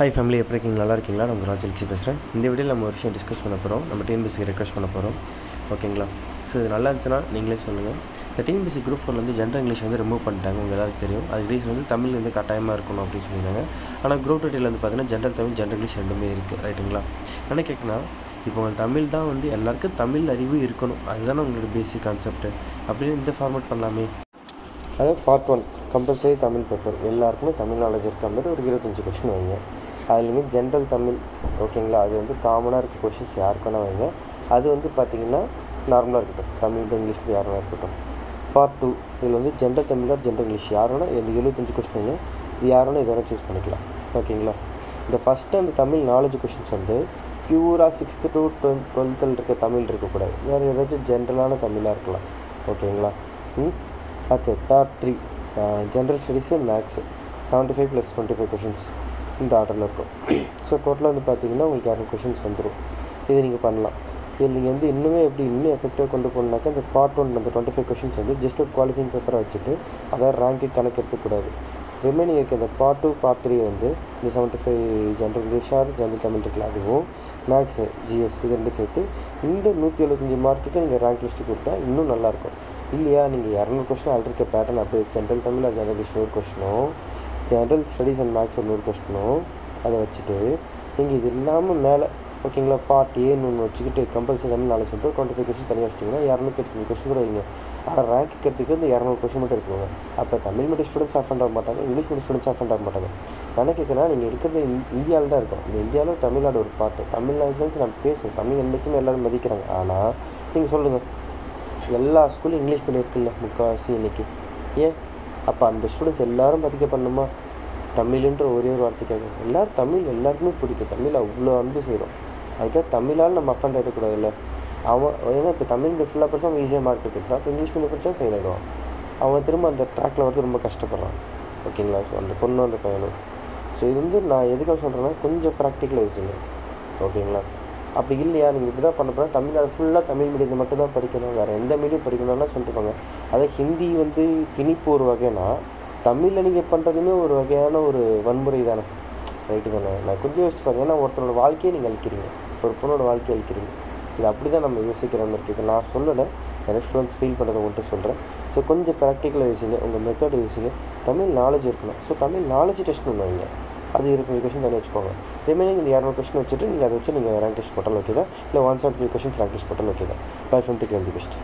Hi family, எப்படி இருக்கீங்க? நல்லா இருக்கீங்களா? நான் ராஜல்ச்சி பேசுகிறேன். இந்த வீடியோவில் நம்ம ஒரு விஷயம் டிஸ்கஸ் பண்ண போகிறோம். நம்ம டிஎன்பிஎஸ்சிக்கு ரெக்வஸ்ட் பண்ண போகிறோம். ஓகேங்களா? ஸோ இது நல்லா இருந்துச்சுன்னா நீங்களே சொல்லுங்கள். இந்த டிஎன்பிஎஸ்சி குரூப் 4 வந்து ஜென்ரல் இங்கிலீஷ் வந்து ரிமூவ் பண்ணிட்டாங்க. உங்களுக்கு எல்லாருக்கும் தெரியும். அதுக்கு ரீசன் வந்து தமிழ் வந்து கட்டாயமாக இருக்கணும் அப்படின்னு சொல்லியிருந்தாங்க. ஆனால் குரூப் 2 வந்து பார்த்தீங்கன்னா ஜென்ரல் தமிழ், ஜென்ரல் இங்கிலீஷ் ரெண்டுமே இருக்குது. ரைட்டுங்களா? என்ன கேட்குன்னா, இப்போ உங்களுக்கு தமிழ் தான் வந்து எல்லாருக்கும் தமிழ் அறிவு இருக்கணும், அதுதானே உங்களோட பேசிக் கான்செப்ட்டு. அப்படின்னு இந்த ஃபார்மேட் பண்ணலாமே. அதாவது பார்ட் 1 கம்பல்சரி தமிழ் பேப்பர், எல்லாருக்குமே தமிழ் நாலேஜ் இருக்க மாதிரி ஒரு 25 கொஸ்டின் வைங்க. அதுலேயுமே ஜென்ரல் தமிழ், ஓகேங்களா? அது வந்து காமனாக இருக்க கொஷின்ஸ் யாருக்குன்னா வைங்க. அது வந்து பார்த்திங்கன்னா நார்மலாக இருக்கட்டும், தமிழ் இங்கிலீஷ் யாருன்னா இருக்கட்டும். பார்ட் 2 இதில் வந்து general Tamil or general English யாருன்னா இந்த 75 கொஸ்டின் இது யாருன்னா இதெல்லாம் சூஸ் பண்ணிக்கலாம். ஓகேங்களா? இந்த ஃபஸ்ட்டு அந்த தமிழ் நாலேஜ் கொஷின்ஸ் வந்து பியூராக 6th to 12th இருக்க தமிழ் இருக்கக்கூடாது. வேறு ஏதாச்சும் ஜென்ரலான தமிழாக இருக்கலாம். ஓகேங்களா? அடுத்து part 3 general studies, maths 75 + 25 questions இந்த ஆர்டரில் இருக்கும். ஸோ டோட்டலாக வந்து பார்த்திங்கன்னா உங்களுக்கு 200 கொஷின்ஸ் வந்துடும். இது நீங்கள் பண்ணலாம். இதில் நீங்கள் வந்து இன்னுமே எப்படி இன்னும் எஃபெக்டிவாக கொண்டு போகணுன்னாக்கா இந்த பார்ட் 1 அந்த 25 கொஷின்ஸ் வந்து ஜஸ்ட் ஒரு குவாலிஃபைங் பேப்பரை வச்சுட்டு அதாவது ரேங்க்கு கணக்கு எடுத்துக்கூடாது. ரிமைனிங் இருக்க இந்த பார்ட் 2 பார்ட் 3 வந்து இந்த 75 general English or general Tamil இருக்குல்ல, அதுவும் மேக்ஸு, ஜிஎஸ் இது ரெண்டு சேர்த்து இந்த 175 மார்க்குக்கு நீங்கள் ரேங்க் லிஸ்ட்டு கொடுத்தா இன்னும் நல்லாயிருக்கும். இல்லையா, நீங்கள் 200 கொஸ்டின் ஆல்ரெடி பேட்டர்ன் அப்படியே general Tamil or general English 100 கொஸ்டினும், ஜென்ரல் ஸ்டடீஸ் அண்ட் மேக்ஸ் ஒரு 100 கொஸ்டினும் அதை வச்சுட்டு நீங்கள் இது இல்லாமல் மேலே, ஓகேங்களா, பார்ட் ஏன்னு ஒன்று வச்சுக்கிட்டு கம்பல்சரி தமிழ் நாலேஜ் சொல்லிட்டு 25 கொஸ்டின் தனியாக வச்சிட்டிங்கன்னா 225 கொஸ்டின் கூட வைங்க. ஆனால் ரேங்க்கு எடுத்துக்கு இந்த 200 கொஸ்டின் மட்டும் எடுத்துக்கோங்க. அப்போ தமிழ் மீடியம் ஸ்டூடெண்ட்ஸ் அஃபண்ட் ஆக மாட்டாங்க, இங்கிலீஷ் மீடியம் ஸ்டூடெண்ட்ஸ் அஃபண்ட் ஆக மாட்டாங்க. என்ன கேட்குறேன்னா, நீங்கள் இருக்கிறது இந்தியாவில் தான் இருக்கும். இந்த இந்தியாவில் தமிழ்நாடு ஒரு பார்ட்டு. தமிழ்நாடு நம்ம பேசுவோம், தமிழ் என்றைக்குமே எல்லோரும் மதிக்கிறாங்க. ஆனால் நீங்கள் சொல்லுங்கள், எல்லா ஸ்கூலும் இங்கிலீஷ் மீடியம் இருக்குல்ல முக்கால்வாசி இன்றைக்கி. ஏன் அப்போ அந்த ஸ்டூடெண்ட்ஸ் எல்லோரும் மதிக்க பண்ணணுமா? தமிழ்ன்ற ஒரே ஒரு வார்த்தைக்காக எல்லோரும் தமிழ் எல்லாருக்குமே பிடிக்கும். தமிழ் அவ்வளோ அன்பு செய்கிறோம். அதுக்காக தமிழால் நம்ம அஃபண்ட் ஆகிடக்கூடாதுல்ல. அவன் ஏன்னா இப்போ தமிழ் மீடியம் ஃபுல்லாக படித்தா அவன் ஈஸியாக மார்க் எடுத்துக்கலாம். இப்போ இங்கிலீஷ் மீடியம் படித்தா ஃபெயில் ஆகிடுவான். அவன் திரும்ப அந்த ட்ராக்கில் வரது ரொம்ப கஷ்டப்படுறான். ஓகேங்களா? ஸோ அந்த பொண்ணும் அந்த பையனும். ஸோ இது வந்து நான் எதுக்காக சொல்கிறேன்னா, கொஞ்சம் ப்ராக்டிக்கலாக யூஸுங்க. ஓகேங்களா? அப்படி இல்லையா, நீங்கள் இப்படி தான் பண்ண போனால் தமிழ்நாடு ஃபுல்லாக தமிழ் மீடியத்தை மட்டும் தான் படிக்கணும், வேறு எந்த மீடியம் படிக்கணும்னா சொல்லிட்டுருப்பாங்க. அதே ஹிந்தி வந்து திணிப்பு ஒரு வகைனா, தமிழில் நீங்கள் பண்ணுறதுமே ஒரு வகையான ஒரு வன்முறை தானே. ரைட்டு தானே? நான் கொஞ்சம் யோசிச்சு பாருங்கள். ஏன்னா ஒருத்தரோட வாழ்க்கையை நீங்கள் அழிக்கிறீங்க, ஒரு பொண்ணோட வாழ்க்கையை அழிக்கிறீங்க. இது அப்படி தான் நம்ம யோசிக்கிற மாதிரி இருக்குது. நான் சொல்லலை, நிறைய ஸ்டூடெண்ட்ஸ் ஃபீல் பண்ணுறதை மட்டும் சொல்கிறேன். ஸோ கொஞ்சம் ப்ராக்டிக்கலாக யோசிங்க, உங்கள் மெத்தட் யோசிங்க. தமிழ் நாலேஜ் இருக்கணும். ஸோ தமிழ் நாலேஜ் டெஸ்ட் ஒன்று வைங்க. அது 25 கொஸ்டின் தனியாக வச்சுக்கோங்க. ரிமைனிங் இந்த 200 கொஸ்டின் வச்சுட்டு நீங்கள் அதை வச்சு நீங்கள் ரேங்க் டெஸ்ட் போட்டாலும் ஓகே தான், இல்லை 175 கொஸ்டின்ஸ் ரேங்க் டெஸ்ட் போட்டாலும் ஓகே தான். By from take the best.